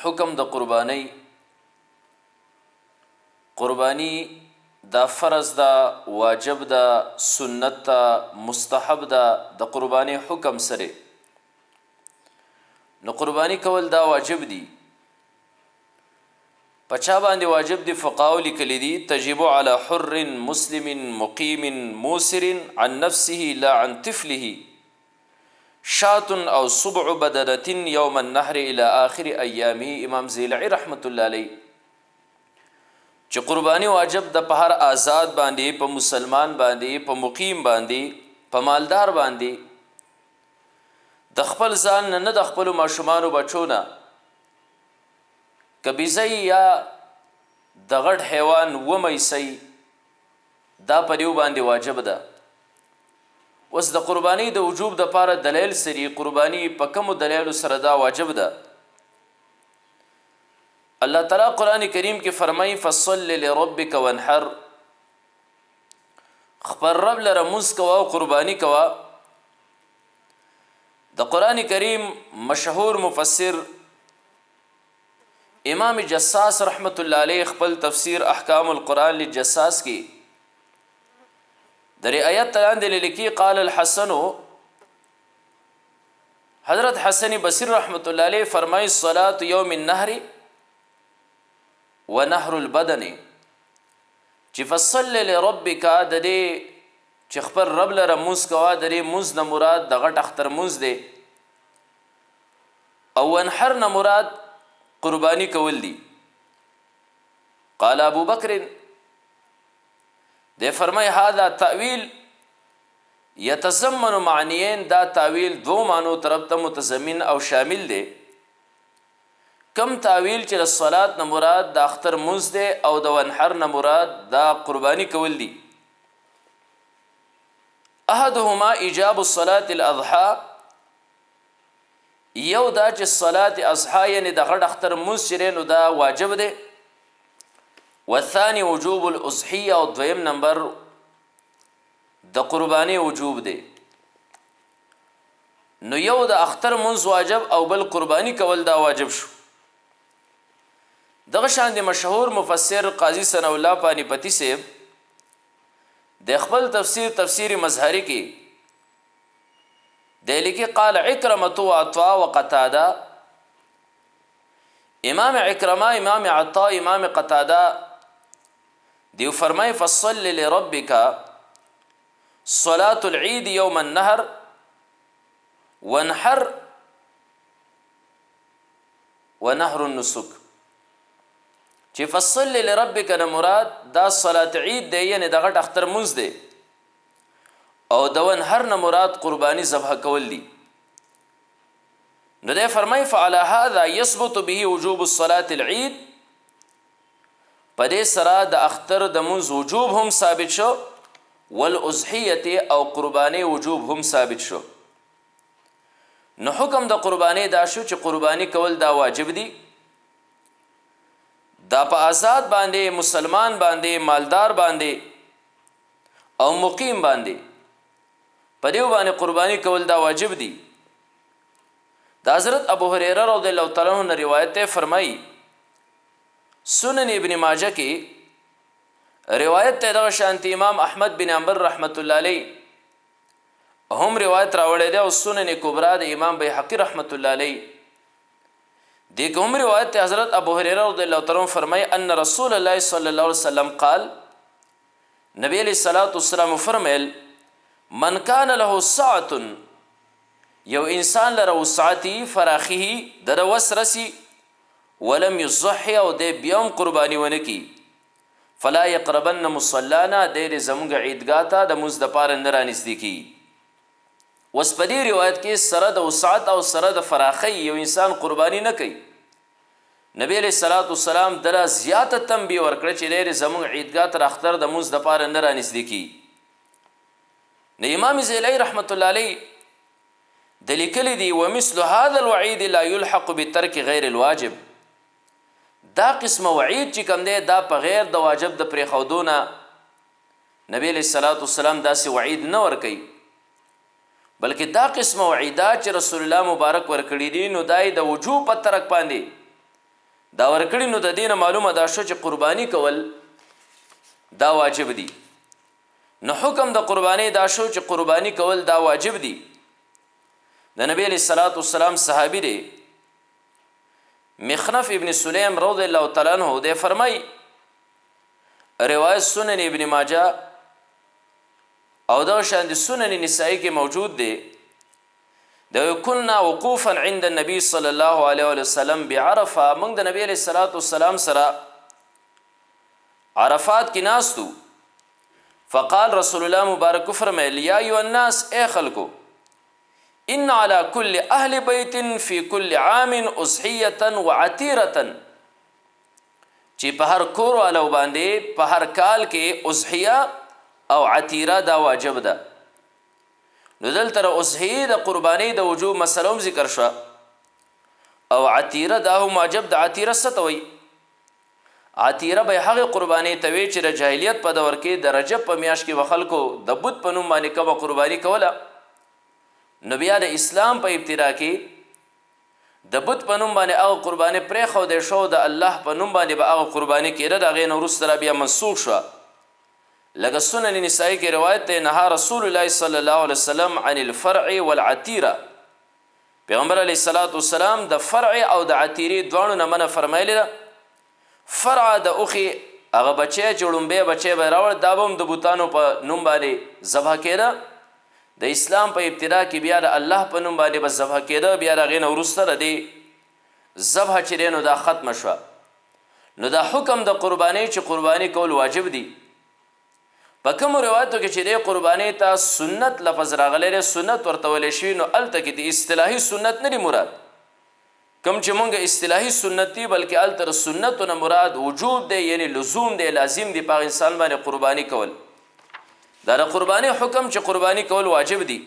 حکم د قربانی دا فرض دا واجب دا سنت دا مستحب دا د قربانی حکم سره نو قربانی کول دا واجب دی پچا باندې واجب دی فقاو لیکلی دی تجب علی حر مسلم مقیم موسر عن نفسه لا عن طفله شات او سبع بدنة یوم النحر الى آخر ایامه امام زیلعی رحمت الله علیه چې قربانی واجب د په هر آزاد باندې په مسلمان باندې په مقیم باندې په مالدار باندې د خپل ځان نه د خپل ماشومان بچونه کبيزي یا د غټ حیوان ومیسي دا پریو باندې واجب ده. اوس د قربانی د وجوب د پاره دلیل سری قربانی په کوم دلیل سره دا واجب ده. الله تعالی قرآن کریم کې فرمایي فصل لربک وانحر خبر رب لره مز کوا او قربانی کوا. د قرآن کریم مشهور مفسر امام جساس رحمت الله علیه خپل تفسیر احکام القرآن للجساس کی در آیت تلاندې لیکي قال الحسن حضرت حسن بصری رحمت الله علیه فرمایي صلاة یوم النهر ونهر البدن چې فصل لربک د دې چې خبر رب لره موس کوا د دې موس نه مراد د غټ اختر موس دی او ونحر نه مراد قربانی کول دی. قال ابو بکر ده فرمای هذا تأویل یتضمن معنیین دا تأویل دو معنو طرف ته متضمن او شامل دی. کم تأویل چې الصلاة نه مراد د اختر منز دی او د ونحر نه مراد دا قربانی کول دی. احدهما ایجاب الصلاة الاضحى یو دا چې صلاة اضحى یعنی د غټ اختر منز چرینو دا واجب دی. والثاني وجوب الاضحیه او دویم نمبر د قربانی وجوب دی. نو یو د اختر منز واجب او بل قربانی کول دا واجب شو. دغه شان د مشهور مفسر قاضی ثناء الله پانی پتی سے د خپل تفسیر مظهری کې د لیکي قال عکرمه وعطاء وقتاده امام عکرمه امام عطاء امام قتاده دیو فرمای فصل لربک صلاة العید یوم النهر ونحر ونهر النسک چې فصل لربک نه مراد دا صلاة عید دی یعنی د غټ اختر منز دی او د ونحر نه مراد قربانی ذبح کول دی. نو ده فرمای فعلى هذا يثبت به وجوب الصلاة العید پدې سره د اختر د منز وجوب هم ثابت شو والاضحیه او قربانی وجوب هم ثابت شو. نو حکم د قربانی دا شو چې قربانی کول دا واجب دی. دا په آزاد باندې مسلمان باندې مالدار باندې او مقیم باندې پدې باندې قربانی کول دا واجب دی. دا حضرت ابو هريره رضی الله تعالی عنہ روایت ہے فرمائی سنن ابن ماجه کی روایت ته د شانتی امام احمد بن حنبل رحمت الله علیه هم روایت راوړی دی او سنن کبرا د امام بیهقی رحمت الله علیه دی کوم روایت ته حضرت ابو هريره رضی الله تعالی عنہ فرمای ان رسول الله صلی الله علیه وسلم قال نبی علیہ الصلوۃ والسلام فرمایل من کان له ساعه یو انسان لره وسعتی فراخه در وسرسی ولم يضحي او د بیوم قربانی ونکی فلا يقربن مصلانا د زمغ عیدګاه ته د مز د پار نه رانځدي کی. وسپدی روایت کې سره د وسعت او سره د فراخی یو انسان قربانی نه کوي. نبی علیہ الصلوۃ والسلام دلا زیاته تنبیه ورکړه چې د زمغ عیدګاه ته اختر د مز د پار نه رانځدي کی. نه امام زیلعی رحمت الله علیه د لیکلی دی ومثل هذا الوعید لا يلحق بترك غیر الواجب. دا قسم وعید چې کوم دی دا په غیر د واجب د پرې خودونه نبی علیہ الصلوۃ والسلام داسې وعید نه ور کوي بلکې دا قسم وعیدات چې رسول الله مبارک ور کړی دي نو دای د وجوب په ترک باندې دا ورکړي نو د دینه معلومه دا شو چې قرباني کول دا واجب دي. نو حکم د قرباني دا شو چې قرباني کول دا واجب دي. د نبی علیہ الصلوۃ والسلام صحابي دی مخنف ابن سلیم رضی الله تعالی عنہ دے فرمای روایت سنن ابن ماجه او دا شان د سنن نسائی کې موجود دی د كنا وقوفا عند النبي صلی الله علیه وسلم بعرفه. موږ د نبی علیہ الصلوۃ والسلام سره عرفات کې ناستو. فقال رسول الله مبارک فرمایل یا ایها الناس اے خلکو ان على كل اهل بيت في كل عام اضحيه وعتيره چې په هر کور والو باندې په هر کال کې اضحيه او عتیره دا واجب ده. نو دلته اضحیه د قربانی د وجوب مسلوم ذکر شو او عتیره دا هم واجب د. عتیره څه ته وایي؟ عتیره به هغه قربانی ته وایي چې د جاهلیت په دور کې د رجب په میاشت کې خلکو د بت په نوم باندې کومه قربانی کوله. نو بیا د اسلام په ابتدا کې د بت په نوم باندې هغه قربانی پرېښودی شو، د الله په نوم باندې به هغه قربانی کېده. د هغې نه وروسته بیا منسوخ شوه. لکه سنن نسائی کې روایت دی نهى رسول الله صلی الله علیه وسلم عن الفرع والعتیره. پیغمبر علیه الصلاۃ والسلام د فرع او د عتیرې دواړو نه منع فرمایلی ده. فرع د اوښې هغه بچی چې وړومبی بچی به راوړ دا به هم د بوتانو په نوم باندې ذبح کېده. د اسلام په ابتدا کې بیا د الله په نوم باندې به ذبح کېده. بیا د هغې نه وروسته د دې ذبح چې دی نو دا ختمه شوه. نو دا حکم د قربانۍ چې قرباني کول واجب دي. په کومو روایتو کې چې دی قربانۍ ته سنت لفظ راغلی دی، سنت ورته ویلی شوي، نو هلته کې د اصطلاحي سنت نه دی مراد. کوم چې مونږ اصطلاحي سنت دي بلکې هلته د سنتو نه مراد وجوب دی، یعنی لزوم دی، لازم دی په انسان باندې قرباني کول. دا د قرباني حکم چې قرباني کول واجب دي.